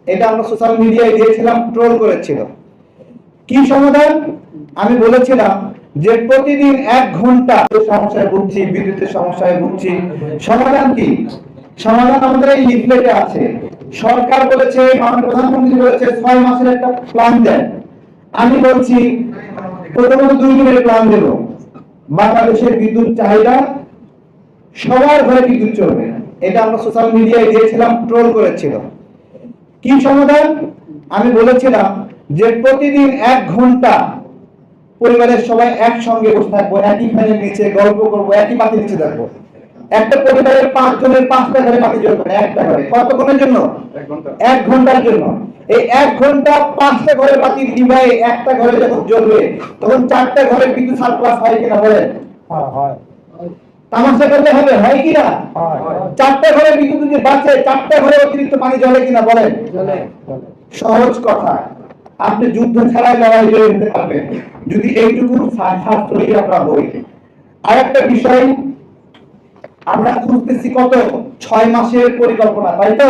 এটা আমরা সোশ্যাল মিডিয়ায় দিয়েছিলাম, ট্রোল করেছিল। কি সমাধান? আমি বলেছিলাম যে প্রতিদিন 1 ঘন্টা সমস্যায় ভুগছি, বিদ্যুতের সমস্যায় ভুগছি। সমাধান কি? সমাধান আমাদের এই লিফলেটে আছে। সরকার বলেছে, মাননীয় প্রধানমন্ত্রী বলেছে 6 মাসের একটা প্ল্যান দেন। আমি বলছি প্রথমত 2 দিনের প্ল্যান দেব। বাংলাদেশের বিদ্যুৎ চাহিদা, সবার ঘরে বিদ্যুৎ চলবে। এটা আমরা সোশ্যাল মিডিয়ায় দিয়েছিলাম, ট্রোল করেছিল। কি সমাধান? আমি বলেছিলাম যে প্রতিদিন 1 ঘন্টা পরিবারের সবাই একসঙ্গে বসে থাকবো, একই ফ্যানের নিচে গল্প করবো, একই বাতির নিচে থাকবো। একটা পরিবারের 5 জনের 5টা ঘরে বাতি জ্বলবে না, একটা ঘরে। কতক্ষণের জন্য? 1 ঘন্টার জন্য। এই 1 ঘন্টা 5টা ঘরে বাতি নিভাই একটা ঘরে যখন জ্বলবে, তখন 4টা ঘরে বিদ্যুৎ সারপ্লাস হয় কিনা বলেন? হয়। তামাশা করলে হবে, হয় কিনা? 4টা ঘরে বিদ্যুৎ যদি বাঁচে, 4টা ঘরে অতিরিক্ত পানি জ্বলে কিনা বলেন? সহজ কথা। আপনি যুদ্ধ ছাড়াই লড়াই করে নিতে পারবেন যদি এইটুকু শাস্ত্রী আমরা হই। আর একটা বিষয়, আমরা খুঁজতেছি কত 6 মাসের পরিকল্পনা, তাই তো?